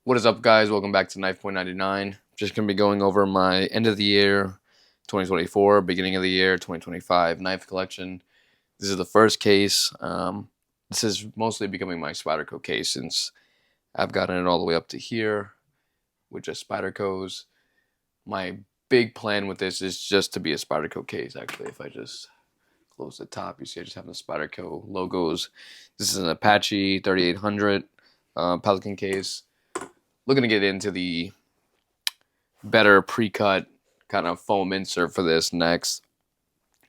What is up, guys? Welcome back to Knife Point 99. Just going to be going over my end of the year 2024, beginning of the year 2025 knife collection. This is the first case. This is mostly becoming my Spyderco case since I've gotten it all the way up to here with just Spydercos. My big plan with this is just to be a Spyderco case, actually. If I just close the top, you see I just have the Spyderco logos. This is an Apache 3800 Pelican case. Looking to get into the better pre-cut kind of foam insert for this next,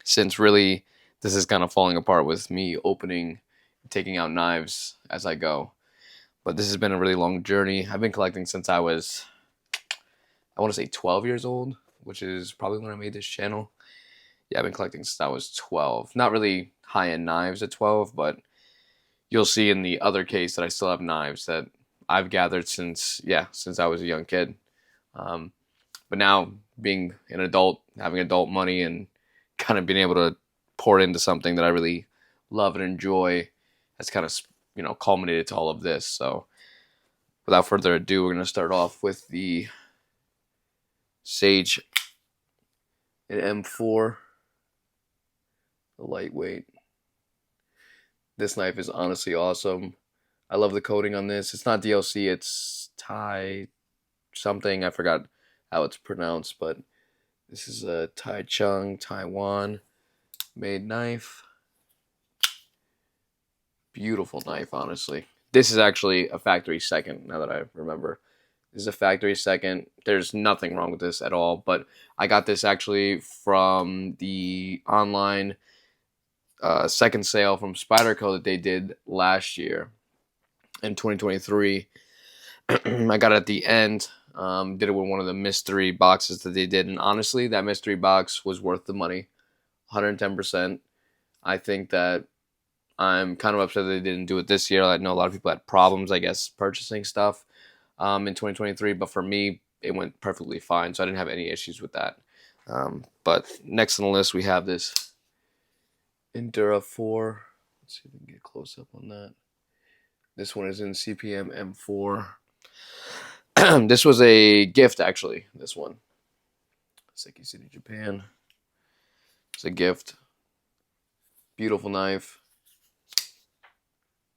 since really this is kind of falling apart with me opening, taking out knives as I go. But this has been a really long journey. I've been collecting since I want to say 12 years old, which is probably when I made this channel. Yeah, I've been collecting since I was 12. Not really high-end knives at 12, but you'll see in the other case that I still have knives that I've gathered since I was a young kid. But now being an adult, having adult money, and kind of being able to pour into something that I really love and enjoy has kind of culminated to all of this. So without further ado, we're going to start off with the Sage M4, the lightweight. This knife is honestly awesome. I love the coating on this. It's not DLC, it's Tai something. I forgot how it's pronounced, but this is a Taichung, Taiwan made knife. Beautiful knife, honestly. This is actually a factory second, now that I remember. This is a factory second. There's nothing wrong with this at all, but I got this actually from the online second sale from Spyderco that they did last year in 2023. I got it at the end. Did it with one of the mystery boxes that they did, and honestly, that mystery box was worth the money, 110%. I think that I'm kind of upset that they didn't do it this year. I know a lot of people had problems, I guess, purchasing stuff in 2023, but for me, it went perfectly fine, so I didn't have any issues with that. But next on the list, we have this Endura 4. Let's see if we can get close up on that. This one is in CPM M4. This was a gift, actually. This one, Seki City, Japan. It's a gift. Beautiful knife.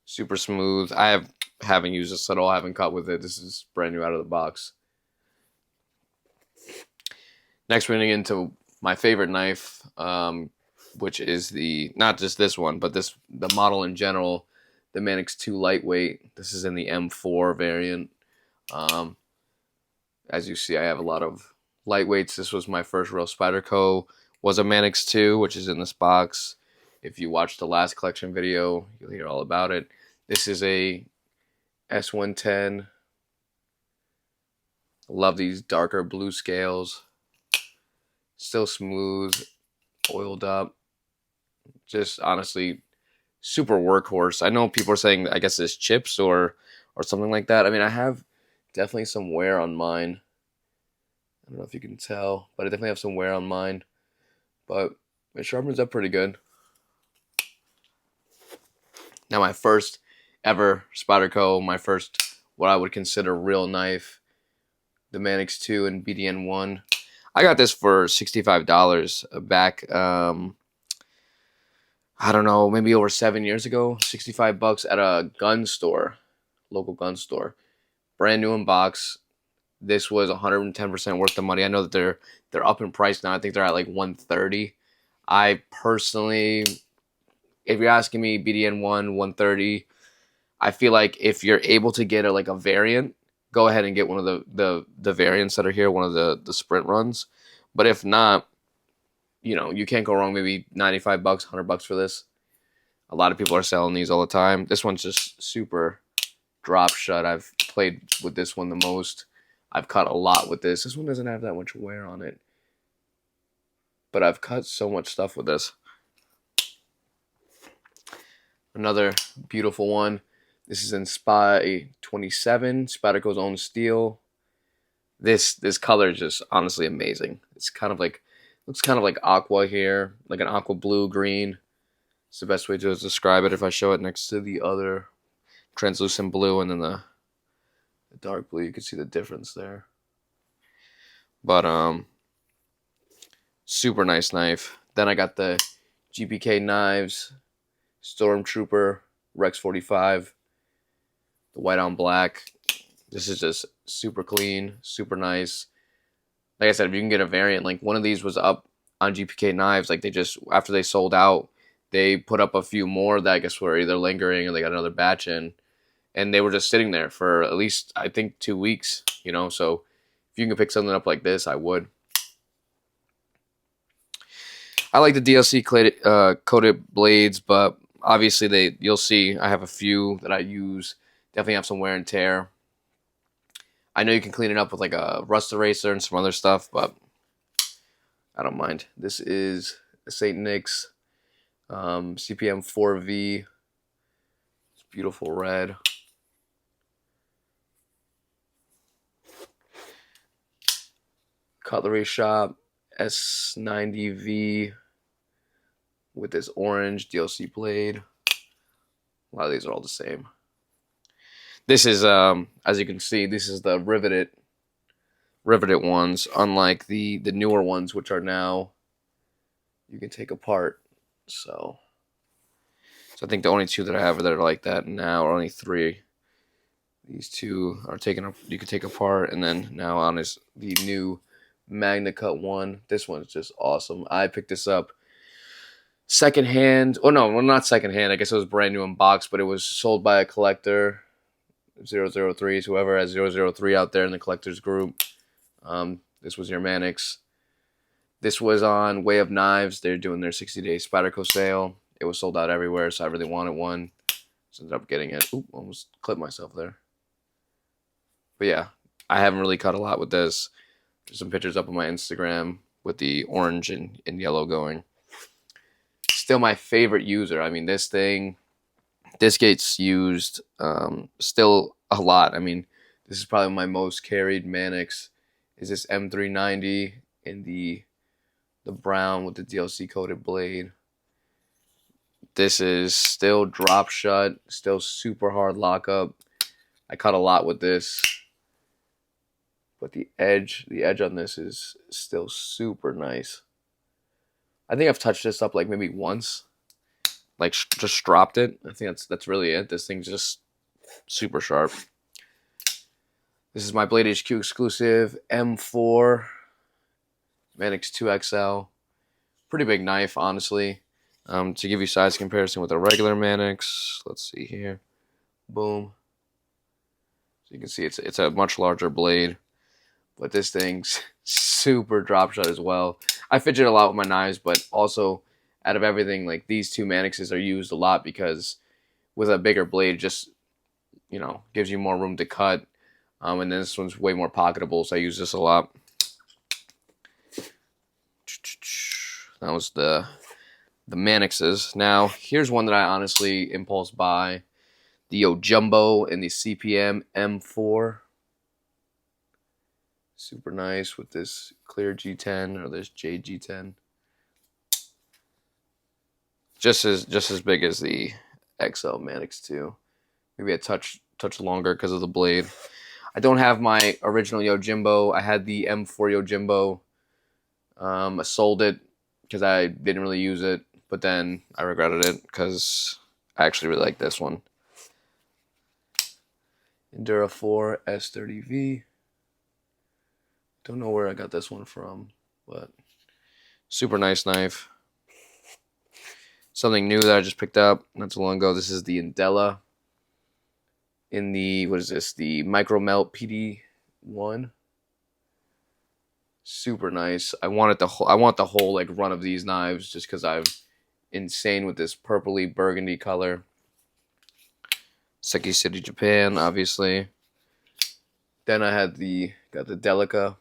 Super smooth. Haven't used this at all. I haven't cut with it. This is brand new out of the box. Next, we're going to get into my favorite knife, which is not just this one, but the model in general, the Manix 2 lightweight. This is in the M4 variant. As you see, I have a lot of lightweights. This was my first real Spyderco, was a Manix 2, which is in this box. If you watched the last collection video, you'll hear all about it. This is a S110. Love these darker blue scales. Still smooth, oiled up. Just honestly, super workhorse. I know people are saying, I guess it's chips or something like that. I mean, I have definitely some wear on mine. I don't know if you can tell, but I definitely have some wear on mine. But it sharpens up pretty good. Now, my first ever Spyderco, my first what I would consider real knife, the Manix 2 and BDN 1. I got this for $65 back, I don't know, maybe over 7 years ago. $65 at a gun store, local gun store. Brand new in box. This was 110% worth the money. I know that they're up in price now. I think they're at like $130. I personally, if you're asking me, BDN 1, $130. I feel like if you're able to get a variant, go ahead and get one of the variants that are here, one of the sprint runs. But if not, you can't go wrong. Maybe $95, $100 for this. A lot of people are selling these all the time. This one's just super drop shut. I've played with this one the most. I've cut a lot with this. This one doesn't have that much wear on it, but I've cut so much stuff with this. Another beautiful one. This is in Spy 27, Spyderco's own steel. This color is just honestly amazing. It's looks kind of like aqua here, like an aqua blue green. It's the best way to describe it if I show it next to the other translucent blue and then the dark blue. You can see the difference there. But super nice knife. Then I got the GPK knives, Stormtrooper Rex 45, the white on black. This is just super clean, super nice. Like I said, if you can get a variant, like one of these was up on GPK knives, like they just, after they sold out, they put up a few more that I guess were either lingering or they got another batch in, and they were just sitting there for at least, I think, 2 weeks, you know. So if you can pick something up like this, I would. I like the DLC coated blades, but obviously you'll see I have a few that I use. Definitely have some wear and tear. I know you can clean it up with like a rust eraser and some other stuff, but I don't mind. This is a St. Nick's CPM 4V. It's beautiful red. Cutlery Shop S90V with this orange DLC blade. A lot of these are all the same. This is, as you can see, this is the riveted ones, unlike the newer ones, which are now you can take apart. So I think the only two that I have that are like that now are only 3. These 2 are taken up. You can take apart, and then now on is the new Magna Cut one. This one's just awesome. I picked this up secondhand. Oh no, well, not secondhand. I guess it was brand new in box, but it was sold by a collector. 003s, whoever has 003 out there in the collectors group. This was your Mannix. This was on Way of Knives. They're doing their 60-day Spyderco sale. It was sold out everywhere, so I really wanted one. So ended up getting it. Oop, almost clipped myself there. But yeah, I haven't really cut a lot with this. There's some pictures up on my Instagram with the orange and yellow going. Still my favorite user. I mean, this gets used still a lot. I mean, this is probably my most carried Mannix. Is this M390 in the brown with the DLC coated blade. This is still drop shut, still super hard lockup. I cut a lot with this, but the edge on this is still super nice. I think I've touched this up like maybe once, like just dropped it. I think that's really it. This thing's just super sharp. This is my Blade HQ exclusive M4 Mannix 2XL. Pretty big knife, honestly. To give you size comparison with a regular Mannix, let's see here. Boom. So you can see it's a much larger blade, but this thing's super drop shot as well. I fidget a lot with my knives, but also out of everything, like these 2 Mannixes are used a lot because with a bigger blade, just, you know, gives you more room to cut. And then this one's way more pocketable, so I use this a lot. That was the Mannixes. Now, here's one that I honestly impulse buy. The Yojimbo in the CPM M4. Super nice with this clear G10 or this JG10. Just as big as the XL Mannix 2. Maybe a touch longer because of the blade. I don't have my original Yojimbo. I had the M4 Yojimbo. I sold it because I didn't really use it, but then I regretted it because I actually really like this one. Endura 4 S30V. Don't know where I got this one from, but super nice knife. Something new that I just picked up not too long ago. This is the Indela in the, what is this? The Micro Melt PD1. Super nice. I want the whole like run of these knives just because I'm insane with this purpley burgundy color. Seki City, Japan, obviously. Then I had got the Delica,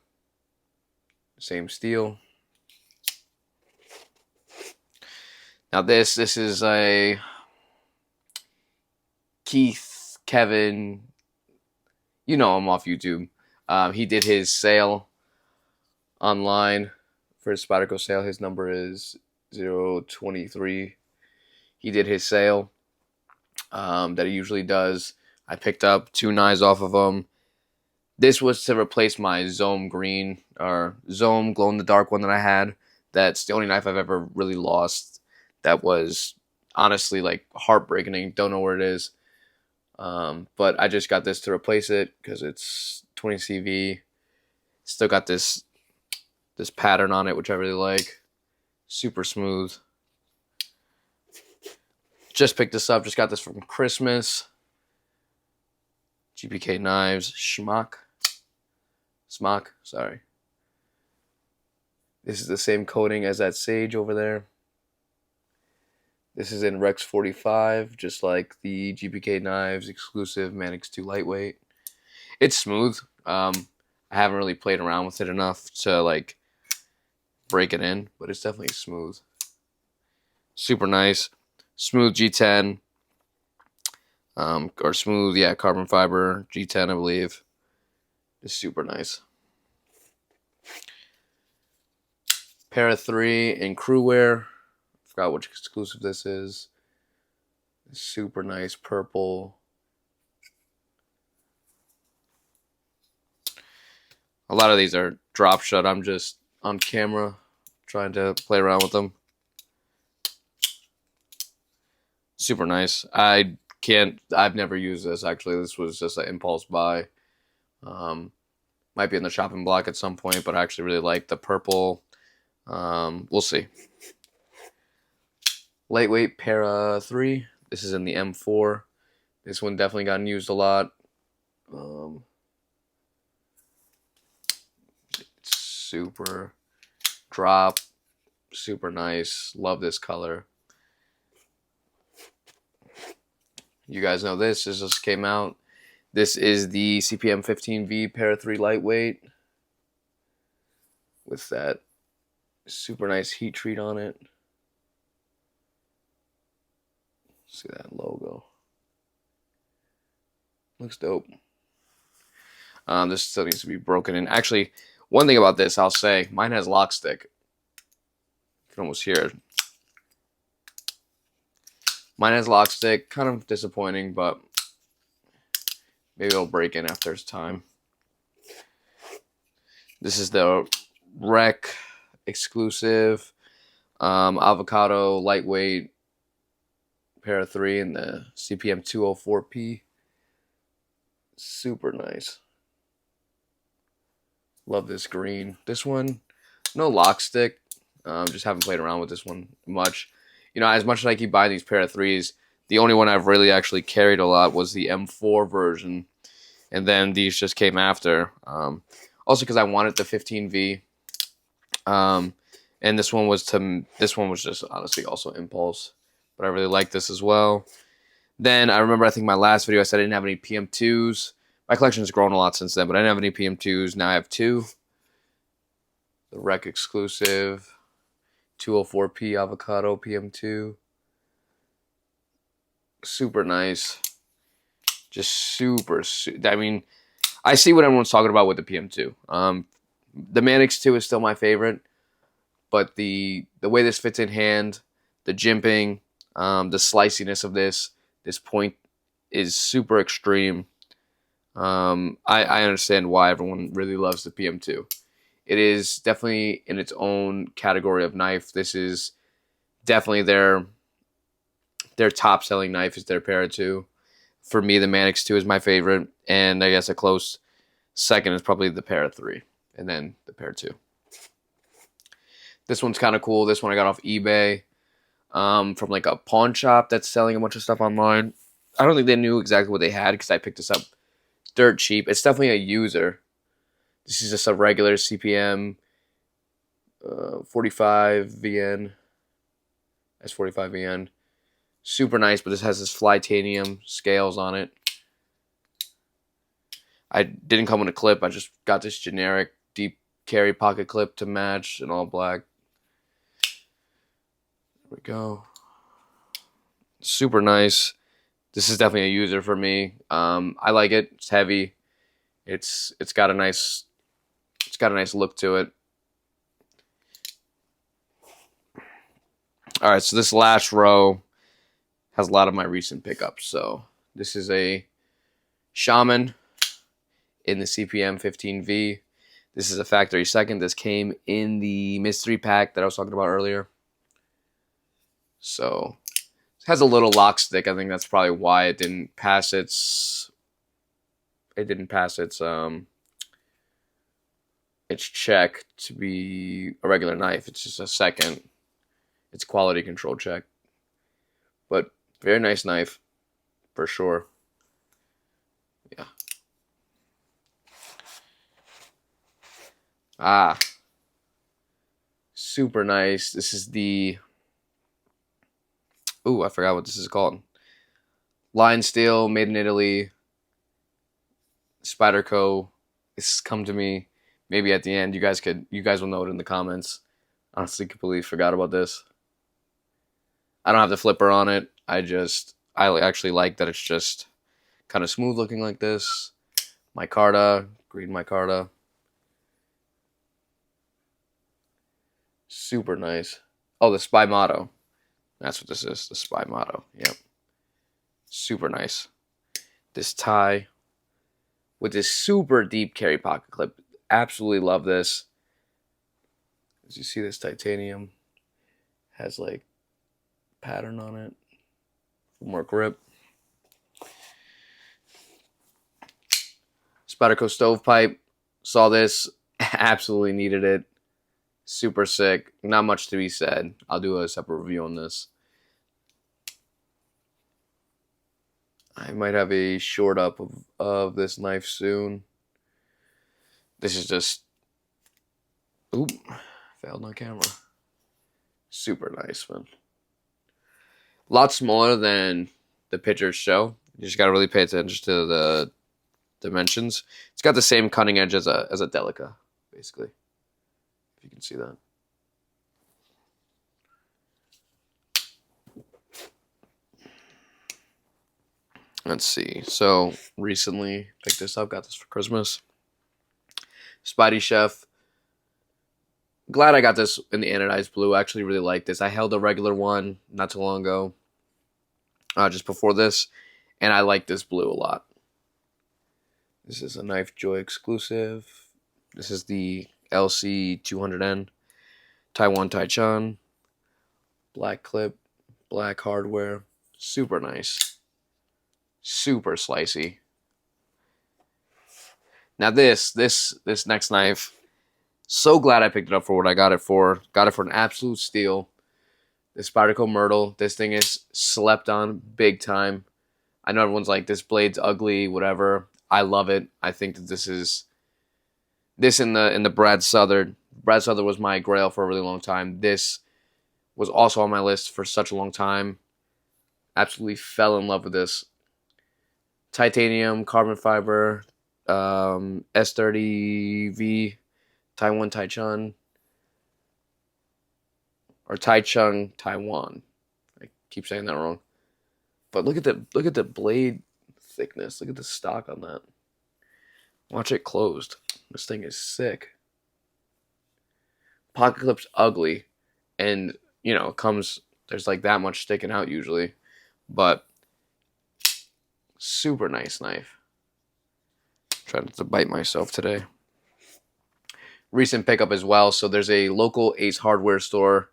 same steel. Now this is a Keith Kevin. You know him off YouTube. He did his sale online for his Spyderco sale. His number is 023. He did his sale that he usually does. I picked up 2 knives off of him. This was to replace my Zohm green or Zohm glow in the dark one that I had. That's the only knife I've ever really lost. That was honestly like heartbreaking. Don't know where it is. But I just got this to replace it because it's 20 CV. Still got this pattern on it, which I really like. Super smooth. Just picked this up. Just got this from Christmas. GPK Knives. Schmock. Sorry. This is the same coating as that Sage over there. This is in Rex 45, just like the GPK Knives exclusive Manix 2 lightweight. It's smooth. I haven't really played around with it enough to like break it in, but it's definitely smooth. Super nice. Smooth G10. Or smooth, yeah, carbon fiber G10, I believe. It's super nice. Para 3 in crew wear. Forgot which exclusive this is. Super nice purple. A lot of these are drop shot. I'm just on camera trying to play around with them. Super nice. I've never used this actually. This was just an impulse buy. Might be in the shopping block at some point, but I actually really like the purple. We'll see. Lightweight Para 3. This is in the M4. This one definitely gotten used a lot. Super drop. Super nice. Love this color. You guys know this. This just came out. This is the CPM 15V Para 3 lightweight. With that super nice heat treat on it. See that logo. Looks dope. This still needs to be broken in. Actually, one thing about this, I'll say, mine has lock stick. You can almost hear it. Mine has lock stick. Kind of disappointing, but maybe it'll break in after it's time. This is the Rec exclusive avocado lightweight Para 3 in the CPM 204P. Super nice. Love this green. This one, no lock stick. Just haven't played around with this one much. You know, as much as I keep buying these Para 3s, the only one I've really actually carried a lot was the M4 version. And then these just came after. Also because I wanted the 15V. And this one was just honestly also impulse. But I really like this as well. Then I remember, I think my last video I said I didn't have any PM2s. My collection's grown a lot since then, but I didn't have any PM2s. Now I have two. The Rec exclusive 204P avocado PM2. Super nice. Just super, I mean, I see what everyone's talking about with the PM2. The Manix 2 is still my favorite, but the way this fits in hand, the jimping, the sliciness of this point is super extreme. I understand why everyone really loves the PM2. It is definitely in its own category of knife. This is definitely their top selling knife is their Para 2. For me, the Manix 2 is my favorite, and I guess a close second is probably the Para 3, and then the Para 2. This one's kind of cool. This one I got off eBay from like a pawn shop that's selling a bunch of stuff online. I don't think they knew exactly what they had because I picked this up dirt cheap. It's definitely a user. This is just a regular CPM 45 VN. S45 VN. Super nice, but this has this Flytanium scales on it. I didn't come with a clip. I just got this generic deep carry pocket clip to match in all black. There we go. Super nice. This is definitely a user for me. I like it. It's heavy. It's got a nice look to it. All right, so this last row has a lot of my recent pickups. So this is a Shaman in the CPM 15V. This is a factory second. This came in the mystery pack that I was talking about earlier. So it has a little lock stick. I think that's probably why it didn't pass its check to be a regular knife. It's just a second. It's quality control check. But very nice knife for sure. Yeah. Super nice. This is the... Ooh, I forgot what this is called. Line Steel, made in Italy. Spyderco. This come to me maybe at the end. You guys will know it in the comments. Honestly, completely forgot about this. I don't have the flipper on it. I actually like that it's just kind of smooth looking like this. Micarta, green micarta. Super nice. Oh, the Spy Motto. That's what this is, the Spy Motto. Yep. Super nice. This tie with this super deep carry pocket clip. Absolutely love this. As you see, this titanium has like pattern on it. More grip. Spyderco stovepipe. Saw this. Absolutely needed it. Super sick. Not much to be said. I'll do a separate review on this. I might have a short up of this knife soon. This is just... Oop. Failed on camera. Super nice, man. A lot smaller than the pictures show. You just got to really pay attention to the dimensions. It's got the same cutting edge as a Delica, basically. If you can see that. Let's see. So recently picked this up. Got this for Christmas. Spydie Chef. Glad I got this in the anodized blue. I actually really like this. I held a regular one not too long ago. Just before this. And I like this blue a lot. This is a Knife Joy exclusive. This is the LC200N. Taiwan Taichan. Black clip. Black hardware. Super nice. Super slicey. Now this next knife, so glad I picked it up for what I got it for. Got it for an absolute steal. The Spyderco Myrtle. This thing is slept on big time. I know everyone's like, this blade's ugly, whatever. I love it. I think that this in the Brad Southard. Brad Southard was my grail for a really long time. This was also on my list for such a long time. Absolutely fell in love with this. Titanium, carbon fiber, S30V, Taiwan Taichan, or Taichung Taiwan. I keep saying that wrong. But look at the blade thickness. Look at the stock on that. Watch it closed. This thing is sick. Pocket clip's ugly, and there's like that much sticking out usually, but super nice knife. Trying to bite myself today. Recent pickup as well. So there's a local Ace Hardware store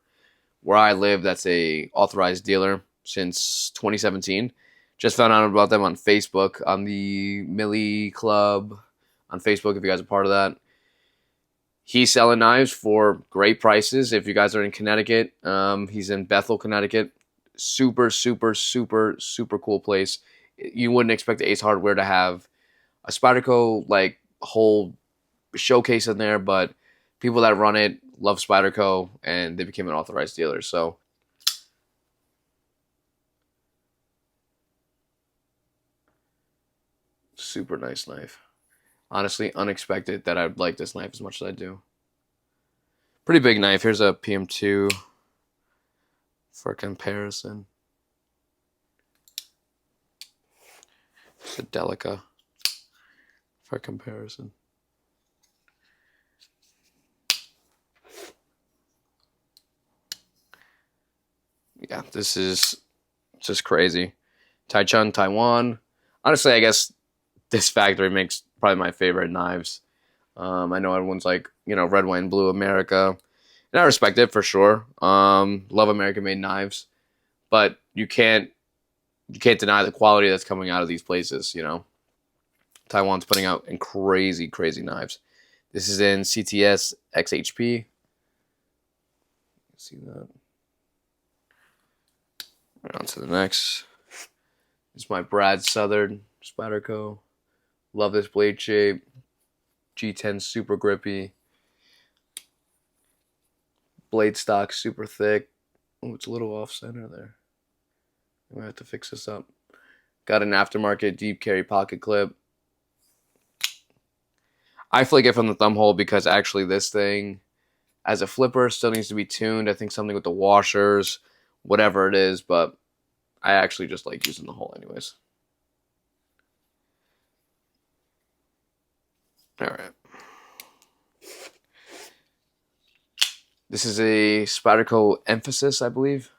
where I live that's a authorized dealer since 2017. Just found out about them on Facebook, on the Millie Club on Facebook, if you guys are part of that. He's selling knives for great prices. If you guys are in Connecticut, he's in Bethel, Connecticut. Super, super, super, super cool place. You wouldn't expect Ace Hardware to have a Spyderco like whole showcase in there, but people that run it love Spyderco, and they became an authorized dealer. So super nice knife. Honestly, unexpected that I'd like this knife as much as I do. Pretty big knife. Here's a PM2 for comparison. It's a Delica for comparison. Yeah, this is just crazy. Taichung, Taiwan. Honestly, I guess this factory makes probably my favorite knives. I know everyone's like, red, white, and blue America. And I respect it for sure. Love American-made knives. But you can't deny the quality that's coming out of these places, Taiwan's putting out in crazy, crazy knives. This is in CTS XHP. See that? Right on to the next. This is my Brad Southern Spyderco. Love this blade shape. G10 super grippy. Blade stock super thick. Oh, it's a little off center there. I'm gonna have to fix this up. Got an aftermarket deep carry pocket clip. I flick it from the thumb hole because actually this thing, as a flipper, still needs to be tuned. I think something with the washers, whatever it is, but I actually just like using the hole anyways. All right. This is a Spyderco Emphasis, I believe.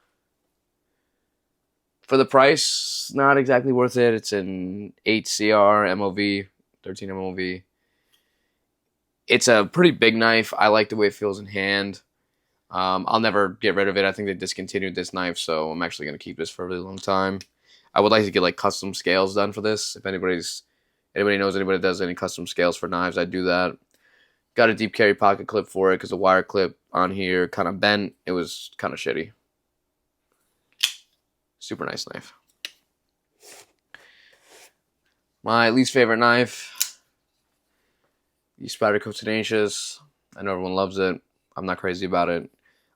For the price, not exactly worth it. It's an 8CR MOV, 13 MOV. It's a pretty big knife. I like the way it feels in hand. I'll never get rid of it. I think they discontinued this knife, so I'm actually going to keep this for a really long time. I would like to get like custom scales done for this. If anybody knows anybody that does any custom scales for knives, I'd do that. Got a deep carry pocket clip for it because the wire clip on here kind of bent. It was kind of shitty. Super nice knife. My least favorite knife, the Spyderco Tenacious. I know everyone loves it. I'm not crazy about it.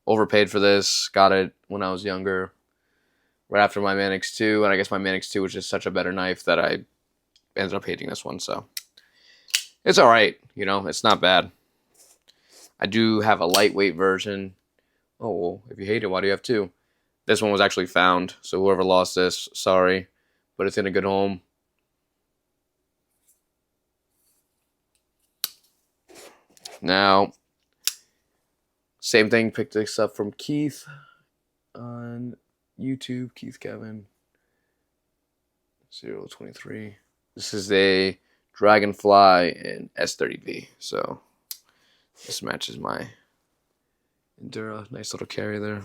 Overpaid for this. Got it when I was younger. Right after my Manix 2. And I guess my Manix 2 was just such a better knife that I ended up hating this one. So it's alright. It's not bad. I do have a lightweight version. Oh, well, if you hate it, why do you have two? This one was actually found. So whoever lost this, sorry. But it's in a good home. Now, same thing, picked this up from Keith on YouTube, Keith Kevin 023. This is a Dragonfly in S30V, so this matches my Endura. Nice little carry there.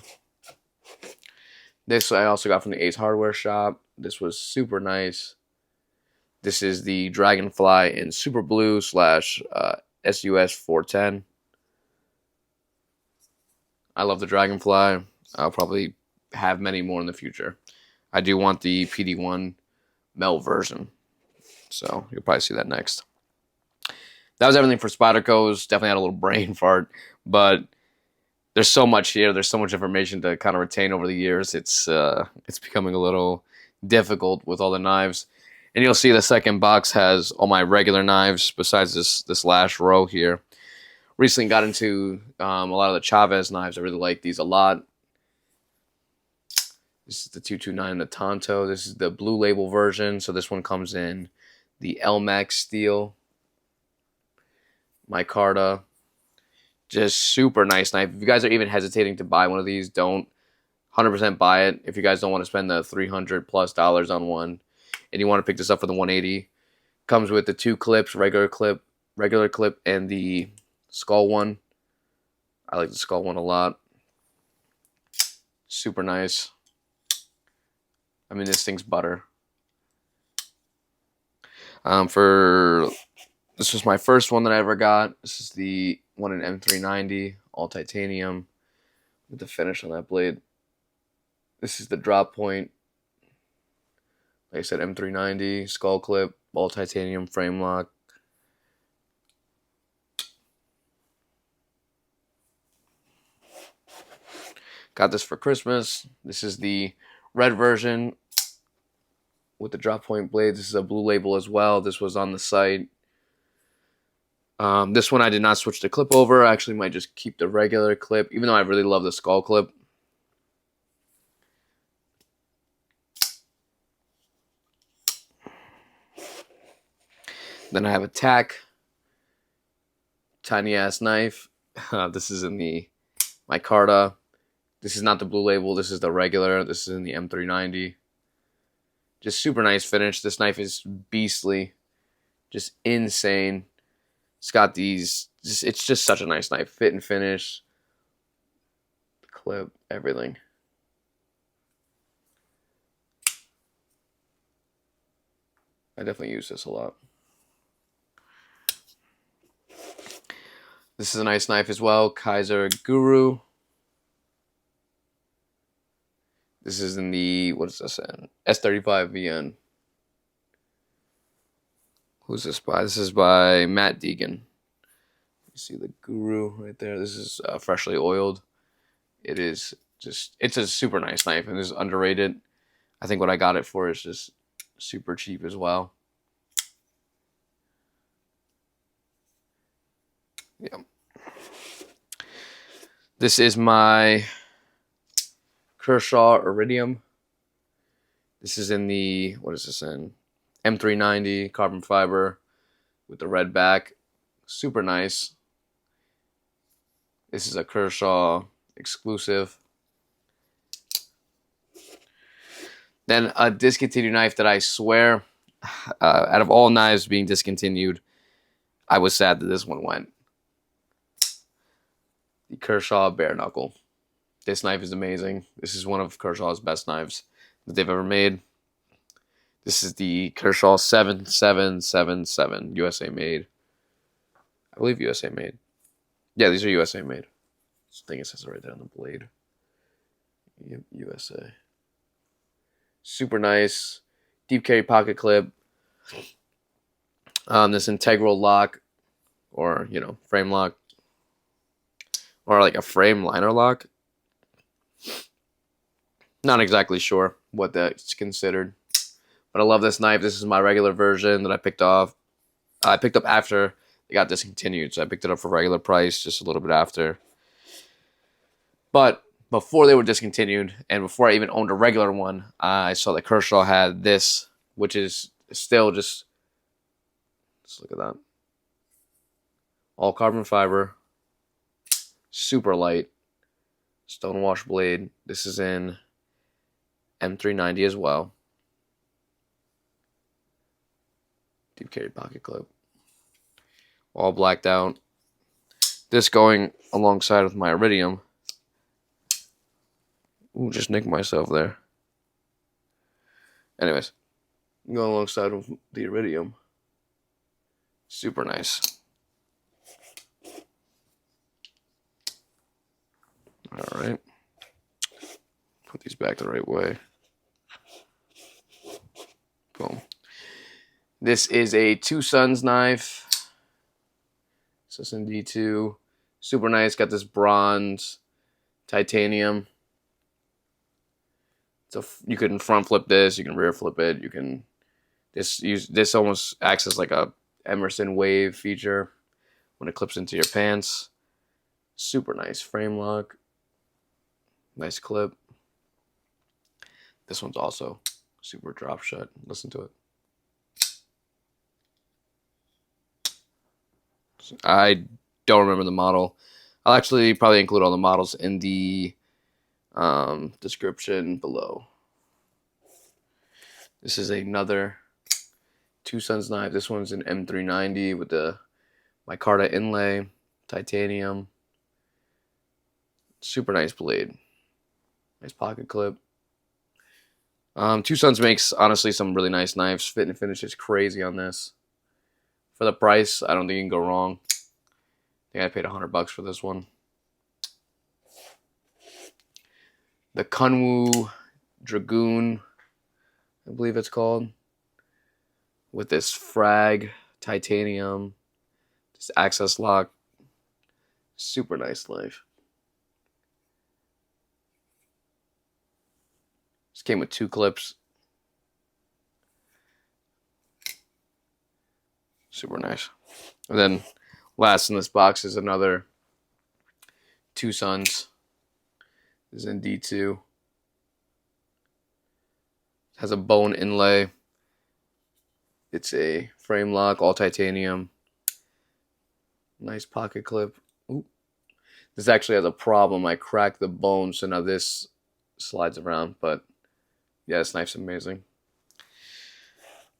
This I also got from the Ace Hardware shop. This was super nice. This is the Dragonfly in Super Blue / SUS 410. I love the Dragonfly. I'll probably have many more in the future. I do want the PD1 melt version. So you'll probably see that next. That was everything for Spyderco's. Definitely had a little brain fart, but there's so much here. There's so much information to kind of retain over the years. It's becoming a little difficult with all the knives. And you'll see the second box has all my regular knives besides this last row here. Recently got into a lot of the Chavez knives. I really like these a lot. This is the 229 the Tonto. This is the Blue Label version. So this one comes in the Elmax steel. Micarta. Just super nice knife. If you guys are even hesitating to buy one of these, don't 100% buy it. If you guys don't want to spend the $300+ on one and you want to pick this up for the 180, comes with the two clips, regular clip, and the skull one. I like the skull one a lot. Super nice. I mean, this thing's butter. This was my first one that I ever got. This is the one in M390, all titanium, with the finish on that blade. This is the drop point. Like I said, M390, skull clip, all titanium frame lock. Got this for Christmas. This is the red version with the drop point blade. This is a Blue Label as well. This was on the site. This one I did not switch the clip over. I actually might just keep the regular clip, even though I really love the skull clip. Then I have a tack. Tiny ass knife. This is in the Micarta. This is not the Blue Label. This is the regular. This is in the M390. Just super nice finish. This knife is beastly. just insane. It's got these, it's just such a nice knife. Fit and finish, clip, everything. I definitely use this a lot. This is a nice knife as well, Kaiser Guru. This is in the, what is this in? S35 VN. Who's this by? This is by Matt Deegan. You see the Guru right there. This is freshly oiled. It is just, it's a super nice knife, and it's underrated. I think what I got it for is just super cheap as well. Yeah. This is my Kershaw Iridium. This is in the, what is this in? M390 carbon fiber with the red back. Super nice. This is a Kershaw exclusive. Then a discontinued knife that I swear, out of all knives being discontinued, I was sad that this one went. The Kershaw Bare Knuckle. This knife is amazing. This is one of Kershaw's best knives that they've ever made. This is the Kershaw 7777, USA made. I believe USA made. Yeah, these are USA made. I think it says it right there on the blade. Yep, USA. Super nice. Deep carry pocket clip. This integral lock, or, you know, frame lock. Or like a frame liner lock. Not exactly sure what that's considered. But I love this knife. This is my regular version that I picked up after it got discontinued. So I picked it up for regular price just a little bit after. But before they were discontinued, and before I even owned a regular one, I saw that Kershaw had this, which is still just look at that. All carbon fiber. Super light. Stonewash blade. This is in M390 as well. Deep carry pocket clip. All blacked out. This going alongside with my Iridium. Ooh, just nicked myself there. Anyways, going alongside with the Iridium. Super nice. All right. Put these back the right way. Boom. This is a Two Sons knife. So it's in D2. Super nice. Got this bronze titanium. So you can front flip this. You can rear flip it. You can this almost acts as like a Emerson wave feature when it clips into your pants. Super nice frame lock. Nice clip. This one's also super drop shut. Listen to it. I don't remember the model. I'll actually probably include all the models in the description below. This is another Two Sons knife. This one's an M390 with the micarta inlay, titanium. Super nice blade. Nice pocket clip. Two Sons makes, honestly, some really nice knives. Fit and finish is crazy on this. For the price, I don't think you can go wrong. I think I paid $100 for this one. The Kunwu Dragoon, I believe it's called. With this frag, titanium, this access lock. Super nice knife. This came with 2 clips. Super nice. And then last in this box is another Two Sons. This is in D2. It has a bone inlay. It's a frame lock, all titanium. Nice pocket clip. Ooh. This actually has a problem. I cracked the bone, so now this slides around. But yeah, this knife's amazing.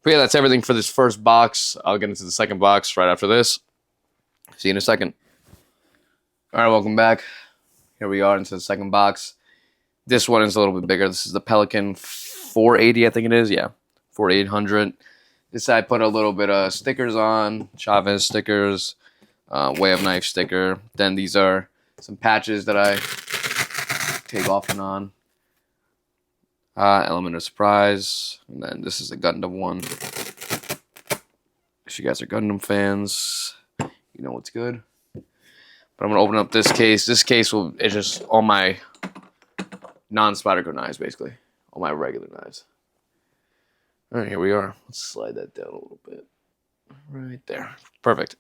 But yeah, that's everything for this first box. I'll get into the second box right after this. See you in a second. All right, welcome back. Here we are into the second box. This one is a little bit bigger. This is the Pelican 480, I think it is. Yeah, 4800. This I put a little bit of stickers on, Chavez stickers, Way of Knife sticker. Then these are some patches that I take off and on. Element of Surprise. And then this is a Gundam one. If you guys are Gundam fans, you know what's good. But I'm going to open up this case. This case is just all my non-Spyderco knives, basically. All my regular knives. All right, here we are. Let's slide that down a little bit. Right there. Perfect.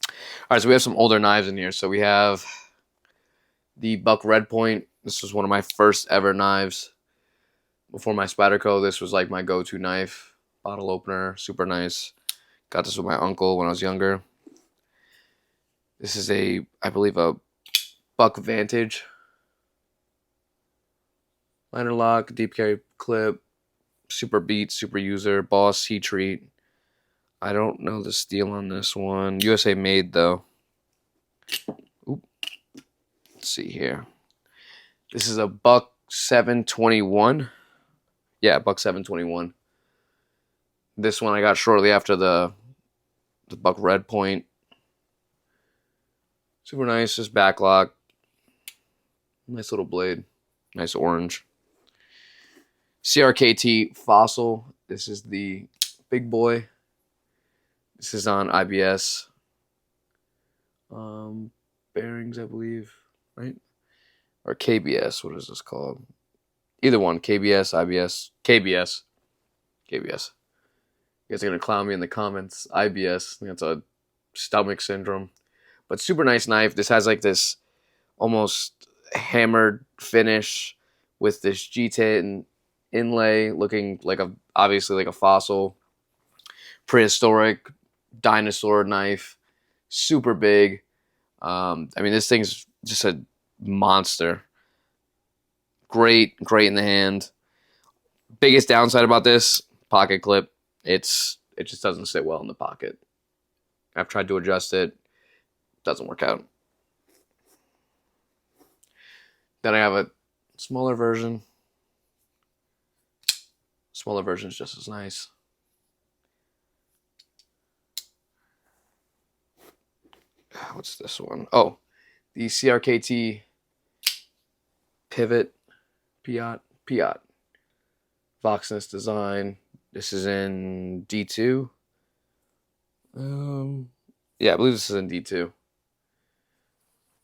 All right, so we have some older knives in here. So we have the Buck Red Point. This was one of my first ever knives. Before my Spyderco, this was like my go-to knife. Bottle opener, super nice. Got this with my uncle when I was younger. This is I believe a Buck Vantage. Liner lock, deep carry clip, super beat, super user, Boss, heat treat. I don't know the steel on this one. USA made though. Oop. Let's see here. This is a Buck 721. Yeah, Buck 721. This one I got shortly after the Buck Red Point. Super nice, just backlock. Nice little blade. Nice orange. CRKT Fossil. This is the big boy. This is on IBS. Bearings, I believe, right? Or KBS. What is this called? Either one. KBS, IBS. KBS. KBS. You guys are going to clown me in the comments. IBS. I think that's a stomach syndrome. But super nice knife. This has like this almost hammered finish with this G10 inlay looking like obviously like a fossil. Prehistoric dinosaur knife. Super big. I mean, this thing's just a monster. Great in the hand. Biggest downside about this, pocket clip. It just doesn't sit well in the pocket. I've tried to adjust it. Doesn't work out. Then I have a smaller version. Smaller version is just as nice. What's this one? Oh, the CRKT Pivot Piot. Voxness design. This is in D2. Yeah, I believe this is in D2.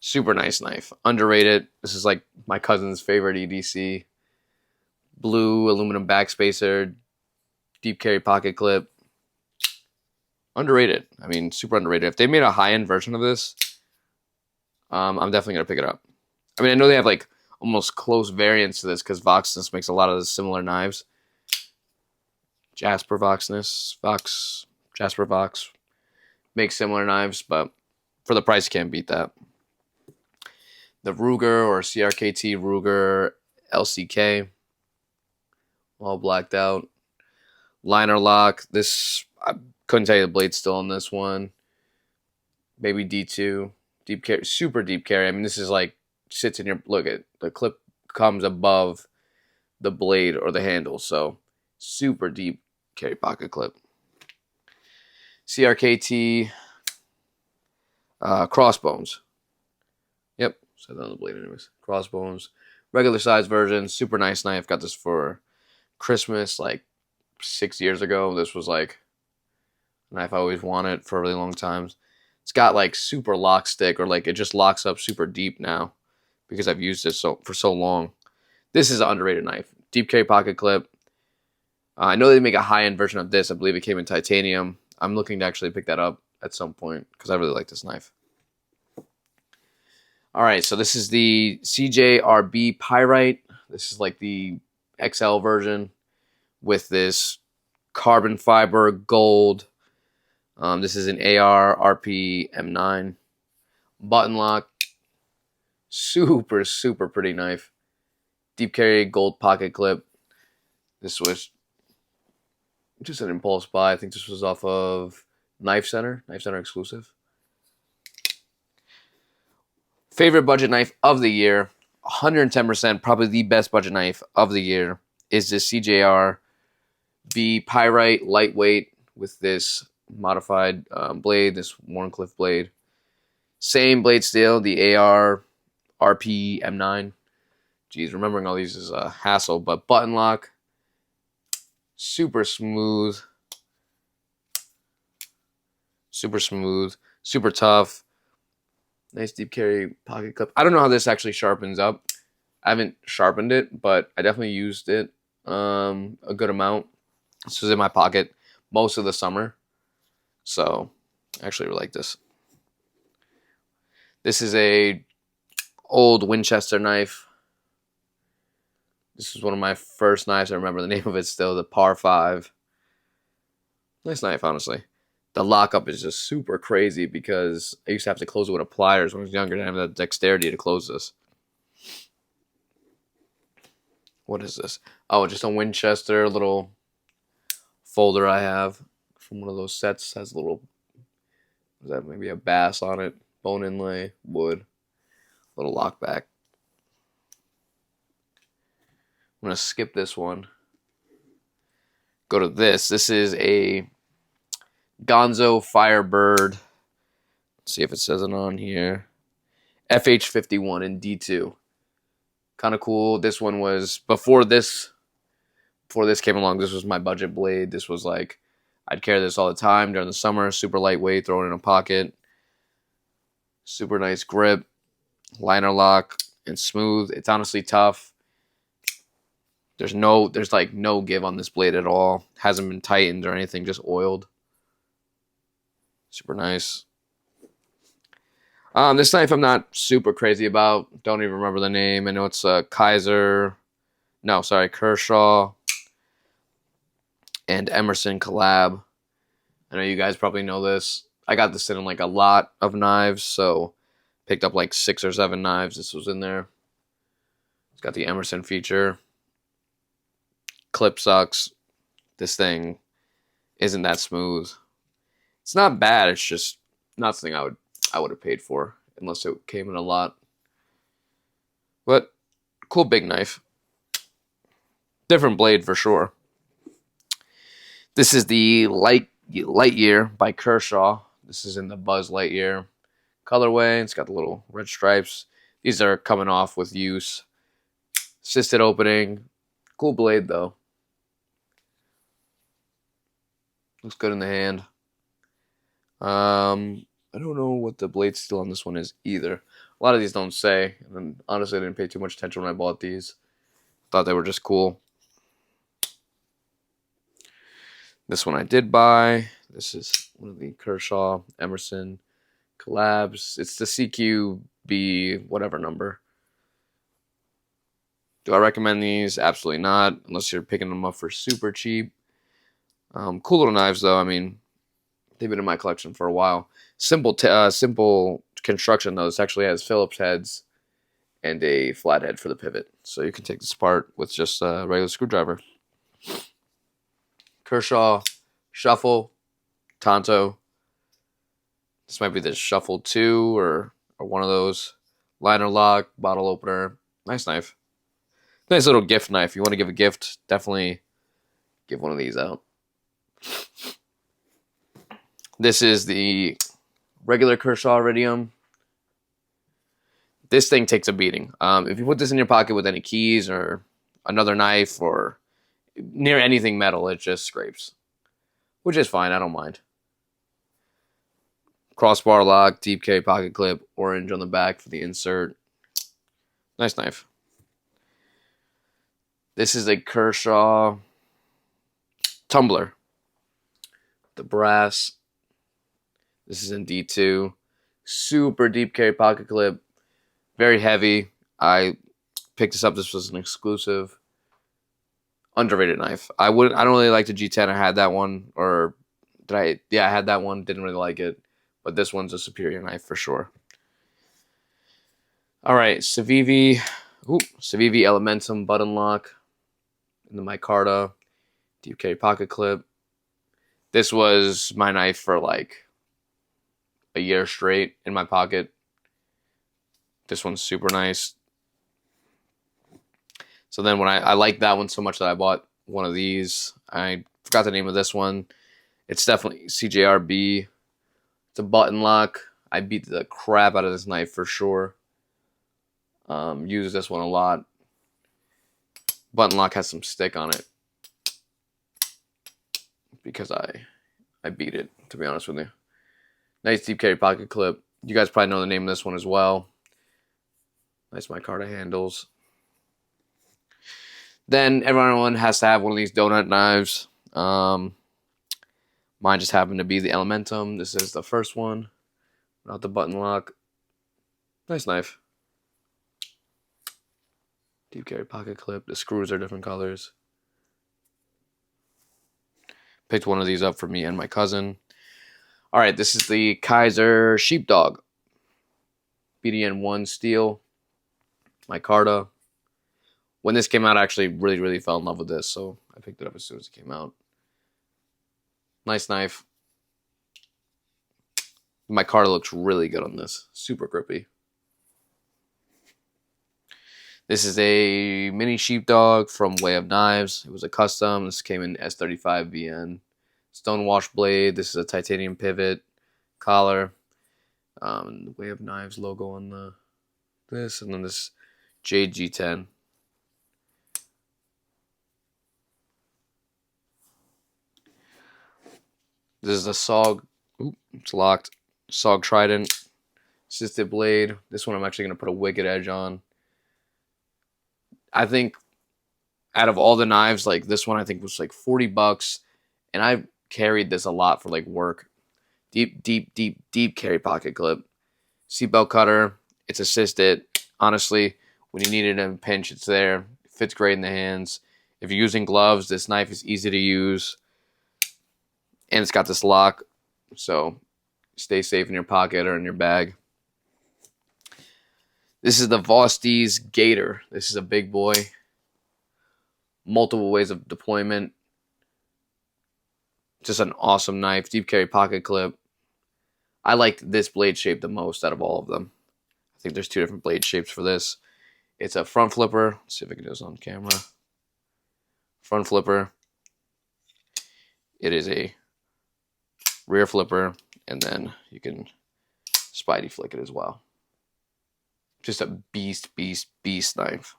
Super nice knife. Underrated. This is like my cousin's favorite EDC. Blue aluminum backspacer. Deep carry pocket clip. Underrated. I mean, super underrated. If they made a high-end version of this, I'm definitely going to pick it up. I mean, I know they have like almost close variants to this because Voxness makes a lot of the similar knives. Jasper Vox makes similar knives, but for the price, you can't beat that. The Ruger or CRKT Ruger LCK, all blacked out. Liner lock. This, I couldn't tell you the blade's still on this one. Maybe D2. Deep carry, super deep carry. I mean, this is like, sits in your, look at, the clip comes above the blade or the handle, so super deep carry pocket clip. CRKT Crossbones. Yep, set that on the blade anyways. Crossbones. Regular size version, super nice knife. Got this for Christmas like 6 years ago. This was like a knife I always wanted for a really long time. It's got like super lock stick, or like it just locks up super deep now because I've used it for so long. This is an underrated knife. Deep carry pocket clip. I know they make a high-end version of this. I believe it came in titanium. I'm looking to actually pick that up at some point because I really like this knife. All right, so this is the CJRB Pyrite. This is like the XL version with this carbon fiber gold. This is an AR RP M9 button lock. Super pretty knife. Deep carry gold pocket clip. This was Just an impulse buy. I think this was off of Knife Center exclusive. Favorite budget knife of the year, 110%, probably the best budget knife of the year, is this CJR V Pyrite lightweight with this modified blade, this Wharncliffe blade. Same blade steel, the AR RP M9. Geez, remembering all these is a hassle, but button lock, super smooth, super tough. Nice deep carry pocket clip. I don't know how this actually sharpens up. I haven't sharpened it, but I definitely used it a good amount. This was in my pocket most of the summer, so I actually really like this. This is a old Winchester knife. This is one of my first knives. I remember the name of it still, the Par 5. Nice knife, honestly. The lockup is just super crazy because I used to have to close it with a pliers when I was younger. I didn't have that dexterity to close this. What is this? Oh, just a Winchester little folder I have from one of those sets. Has a little, is that maybe a bass on it? Bone inlay, wood, little lock back. I'm going to skip this one. Go to this. This is a Gonzo Firebird. Let's see if it says it on here. FH51 in D2. Kind of cool. This one was before this came along. This was my budget blade. This was like, I'd carry this all the time during the summer. Super lightweight, throw it in a pocket. Super nice grip, liner lock, and smooth. It's honestly tough. There's like no give on this blade at all. Hasn't been tightened or anything, just oiled. Super nice. This knife I'm not super crazy about. Don't even remember the name. I know it's a Kershaw and Emerson collab. I know you guys probably know this. I got this in like a lot of knives, so picked up like 6 or 7 knives. This was in there. It's got the Emerson feature. Clip sucks. This thing isn't that smooth. It's not bad. It's just not something I would have paid for unless it came in a lot. But cool big knife. Different blade for sure. This is the Lightyear by Kershaw. This is in the Buzz Lightyear colorway. It's got the little red stripes. These are coming off with use. Assisted opening. Cool blade though. Looks good in the hand. I don't know what the blade steel on this one is either. A lot of these don't say. And honestly, I didn't pay too much attention when I bought these. Thought they were just cool. This one I did buy. This is one of the Kershaw Emerson collabs. It's the CQB whatever number. Do I recommend these? Absolutely not, unless you're picking them up for super cheap. Cool little knives though. I mean, they've been in my collection for a while. Simple construction though. This actually has Phillips heads and a flathead for the pivot, so you can take this apart with just a regular screwdriver. Kershaw Shuffle Tonto. This might be the Shuffle 2 or one of those. Liner lock, bottle opener. Nice knife. Nice little gift knife. You want to give a gift, definitely give one of these out. This is the regular Kershaw Iridium. This thing takes a beating. If you put this in your pocket with any keys or another knife or near anything metal, it just scrapes. Which is fine, I don't mind. Crossbar lock, deep carry pocket clip, orange on the back for the insert. Nice knife. This is a Kershaw tumbler. The brass. This is in D2. Super deep carry pocket clip. Very heavy. I picked this up. This was an exclusive. Underrated knife. I don't really like the G10. I had that one. Or did I? Yeah, I had that one. Didn't really like it. But this one's a superior knife for sure. All right. Civivi Elementum button lock. In the micarta. Deep carry pocket clip. This was my knife for like a year straight in my pocket. This one's super nice. So then when I liked that one so much that I bought one of these. I forgot the name of this one. It's definitely CJRB. It's a button lock. I beat the crap out of this knife for sure. Use this one a lot. Button lock has some stick on it because I beat it, to be honest with you. Nice deep carry pocket clip. You guys probably know the name of this one as well. Nice micarta handles. Then everyone has to have one of these donut knives. Mine just happened to be the Elementum. This is the first one, not the button lock. Nice knife. Deep carry pocket clip. The screws are different colors. Picked one of these up for me and my cousin. All right, this is the Kaiser Sheepdog. BDN1 steel. Micarta. When this came out, I actually really fell in love with this, so I picked it up as soon as it came out. Nice knife. Micarta looks really good on this. Super grippy. This is a mini sheepdog from Way of Knives. It was a custom. This came in S35 VN. Stonewash blade. This is a titanium pivot. Collar. The Way of Knives logo on this. And then this JG10. This is a SOG. Ooh, it's locked. SOG Trident. Assisted blade. This one I'm actually going to put a Wicked Edge on. I think out of all the knives, like this one I think was like $40. And I carried this a lot for like work. Deep carry pocket clip. Seatbelt cutter. It's assisted. Honestly, when you need it in a pinch, it's there. It fits great in the hands. If you're using gloves, this knife is easy to use. And it's got this lock. So stay safe in your pocket or in your bag. This is the Vostees Gator. This is a big boy. Multiple ways of deployment. Just an awesome knife. Deep carry pocket clip. I liked this blade shape the most out of all of them. I think there's two different blade shapes for this. It's a front flipper. Let's see if I can do this on camera. Front flipper. It is a rear flipper. And then you can Spidey flick it as well. Just a beast knife.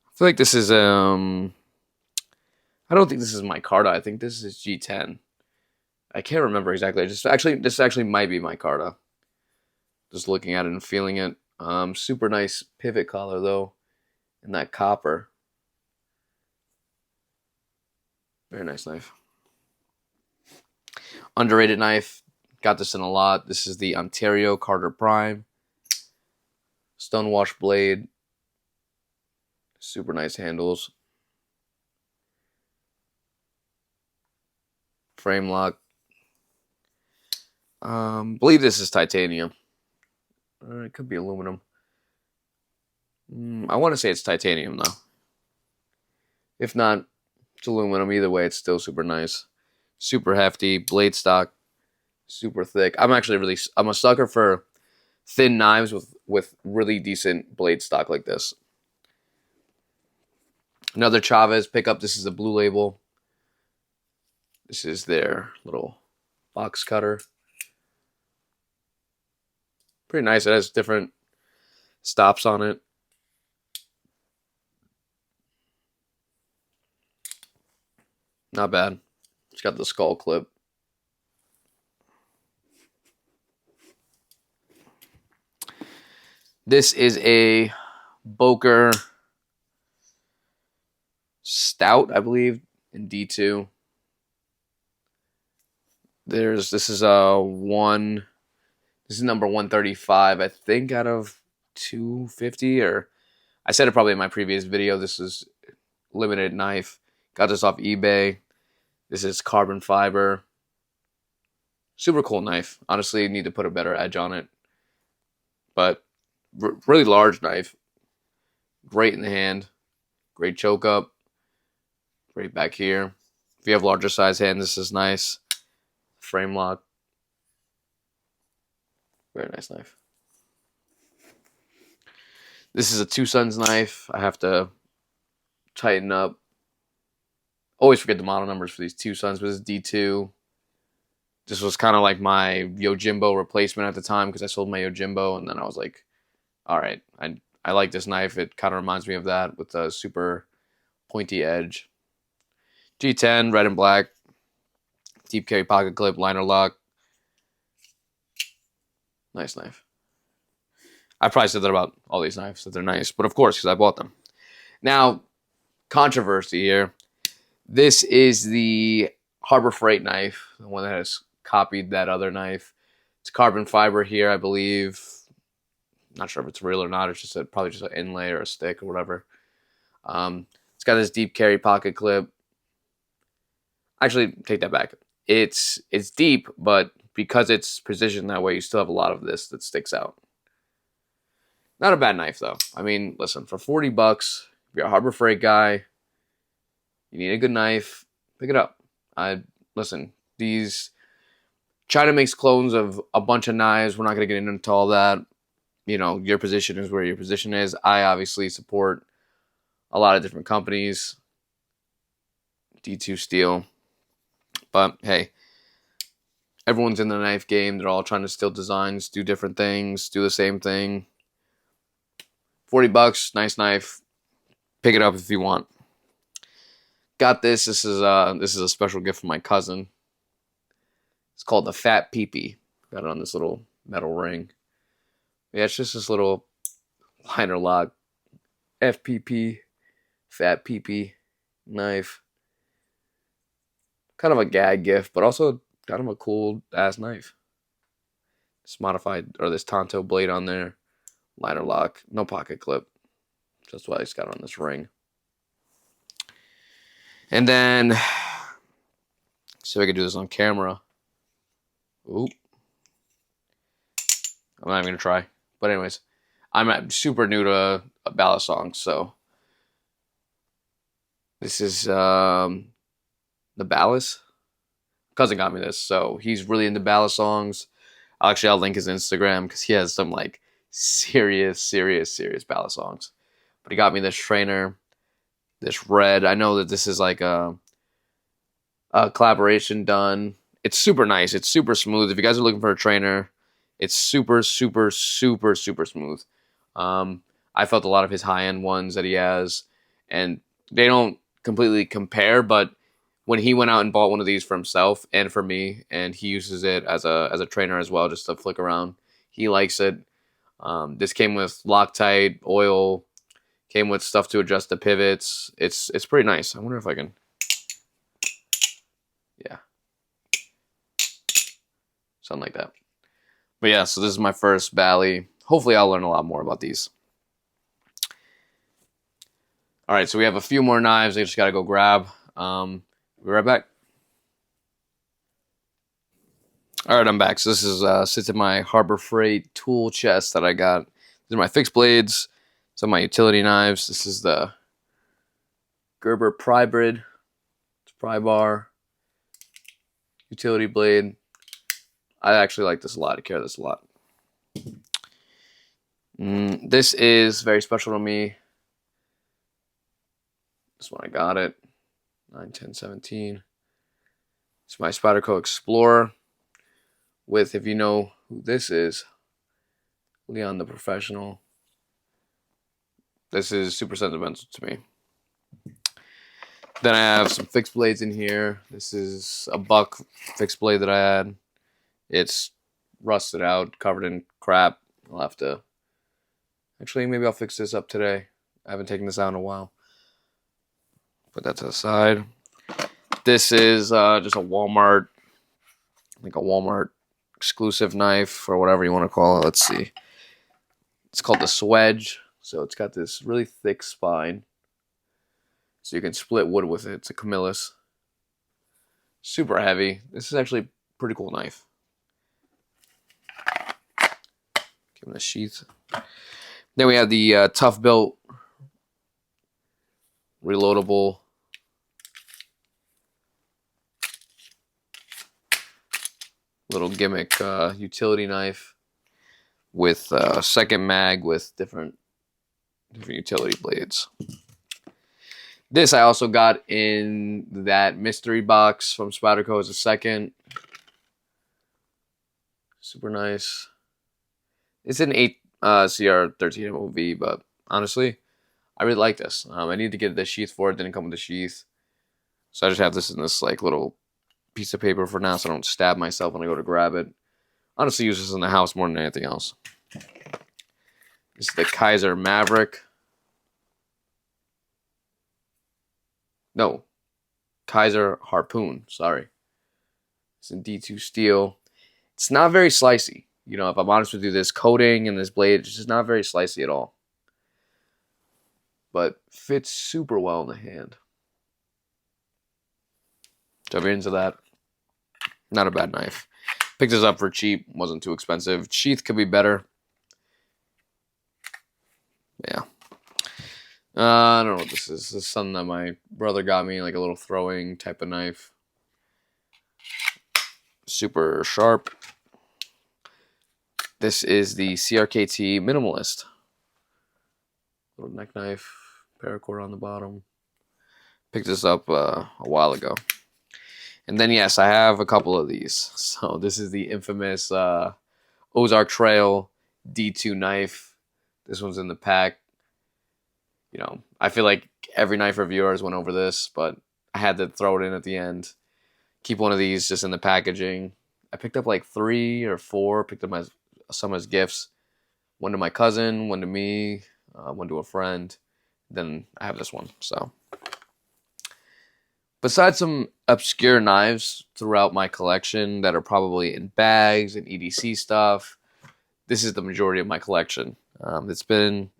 I feel like this is I don't think this is micarta. I think this is G10. I can't remember exactly. This actually might be micarta. Just looking at it and feeling it. Super nice pivot collar though, and that copper. Very nice knife. Underrated knife. Got this in a lot. This is the Ontario Carter Prime. Stonewash blade. Super nice handles. Frame lock. Believe this is titanium. It could be aluminum. I want to say it's titanium though. If not, it's aluminum. Either way, it's still super nice. Super hefty. Blade stock. Super thick. I'm a sucker for thin knives with really decent blade stock like this. Another Chavez pickup. This is a Blue Label. This is their little box cutter. Pretty nice. It has different stops on it. Not bad. It's got the skull clip. This is a Boker Stout, I believe, in D2. This is number 135, I think, out of 250, or I said it probably in my previous video. This is limited knife. Got this off eBay. This is carbon fiber. Super cool knife. Honestly, need to put a better edge on it. But really large knife. Great in the hand. Great choke up. Great back here. If you have larger size hand, this is nice. Frame lock. Very nice knife. This is a Two Sons knife. I have to tighten up. Always forget the model numbers for these Two Sons, but this is D2. This was kind of like my Yojimbo replacement at the time because I sold my Yojimbo, and then I was like, all right, I like this knife. It kind of reminds me of that with a super pointy edge. G10, red and black. Deep carry pocket clip, liner lock. Nice knife. I probably said that about all these knives, that they're nice, but of course, because I bought them. Now, controversy here. This is the Harbor Freight knife, the one that has copied that other knife. It's carbon fiber here, I believe. Not sure if it's real or not. It's just probably just an inlay or a stick or whatever. It's got this deep carry pocket clip. Actually, take that back. It's deep, but because it's positioned that way, you still have a lot of this that sticks out. Not a bad knife, though. I mean, listen, for $40, if you're a Harbor Freight guy, you need a good knife, pick it up. Listen, China makes clones of a bunch of knives. We're not going to get into all that. You know, your position is where your position is. I obviously support a lot of different companies. D2 Steel. But, hey, everyone's in the knife game. They're all trying to steal designs, do different things, do the same thing. $40, nice knife. Pick it up if you want. Got this. This is a special gift from my cousin. It's called the Fat Peepee. Got it on this little metal ring. Yeah, it's just this little liner lock. FPP, Fat Peepee knife. Kind of a gag gift, but also kind of a cool ass knife. This modified, or this Tonto blade on there. Liner lock, no pocket clip. That's why it's got on this ring. And then, see if I can do this on camera. Oop. I'm not even going to try. But anyways, I'm super new to ballad songs, so. This is the Ballas. Cousin got me this, so he's really into ballad songs. I'll link his Instagram because he has some like serious ballad songs. But he got me this trainer, this red. I know that this is like a collaboration done. It's super nice. It's super smooth. If you guys are looking for a trainer, it's super smooth. I felt a lot of his high-end ones that he has, and they don't completely compare, but when he went out and bought one of these for himself and for me, and he uses it as a trainer as well, just to flick around, he likes it. This came with Loctite, oil, came with stuff to adjust the pivots. It's pretty nice. I wonder if I can, yeah, something like that. But yeah, so this is my first Bally. Hopefully I'll learn a lot more about these. All right, so we have a few more knives I just got to go grab. We'll be right back. All right, I'm back. So this is sits in my Harbor Freight tool chest that I got. These are my fixed blades. Some of my utility knives. This is the Gerber pry brid. It's pry bar. Utility blade. I actually like this a lot. I carry this a lot. This is very special to me. This one I got it. 9/10/17. It's my Spyderco Explorer with, if you know who this is, Leon the Professional. This is super sentimental to me. Then I have some fixed blades in here. This is a Buck fixed blade that I had. It's rusted out, covered in crap. I'll have to... Actually, maybe I'll fix this up today. I haven't taken this out in a while. Put that to the side. This is just a Walmart, like a Walmart exclusive knife or whatever you want to call it. Let's see. It's called the Swedge. So it's got this really thick spine. So you can split wood with it. It's a Camillus. Super heavy. This is actually a pretty cool knife. Give it a sheath. Then we have the Tough Built reloadable little gimmick utility knife with second mag with different utility blades. This I also got in that mystery box from Spyderco as a second. Super nice. It's an 8 CR13 MOV, but honestly, I really like this. I need to get the sheath for it. Didn't come with the sheath, so I just have this in this like little piece of paper for now, so I don't stab myself when I go to grab it. Honestly, use this in the house more than anything else. This is the Kaiser Maverick. No, Kaiser Harpoon. Sorry, it's in D2 steel. It's not very slicey. You know, if I'm honest with you, this coating and this blade is just not very slicey at all. But fits super well in the hand. So if you're into that, not a bad knife. Picked this up for cheap. Wasn't too expensive. Sheath could be better. Yeah. I don't know what this is. This is something that my brother got me, like a little throwing type of knife. Super sharp. This is the CRKT Minimalist. Little neck knife, paracord on the bottom. Picked this up a while ago. And then, yes, I have a couple of these. So this is the infamous Ozark Trail D2 knife. This one's in the pack. You know, I feel like every knife reviewer has went over this, but I had to throw it in at the end. Keep one of these just in the packaging. I picked up like 3 or 4. Picked up some as gifts. One to my cousin, one to me, one to a friend. Then I have this one. So, besides some obscure knives throughout my collection that are probably in bags and EDC stuff, this is the majority of my collection. It's been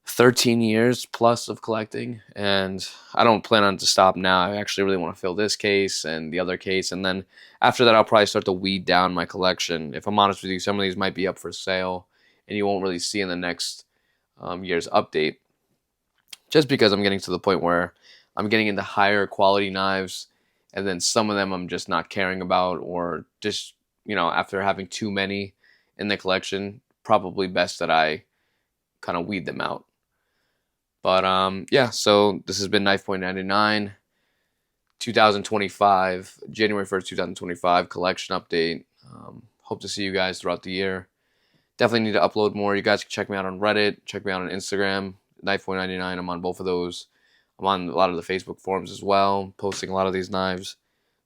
13 years plus of collecting, and I don't plan on to stop now. I actually really want to fill this case and the other case, and then after that I'll probably start to weed down my collection. If I'm honest with you, some of these might be up for sale and you won't really see in the next year's update, just because I'm getting to the point where I'm getting into higher quality knives, and then some of them I'm just not caring about, or just, you know, after having too many in the collection, probably best that I kind of weed them out. But yeah, so this has been Knife Point 99, 2025, January 1st, 2025 collection update. Hope to see you guys throughout the year. Definitely need to upload more. You guys can check me out on Reddit, check me out on Instagram, Knife Point 99. I'm on both of those. I'm on a lot of the Facebook forums as well, posting a lot of these knives.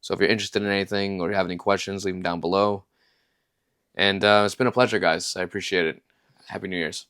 So if you're interested in anything or you have any questions, leave them down below. And it's been a pleasure, guys. I appreciate it. Happy New Year's.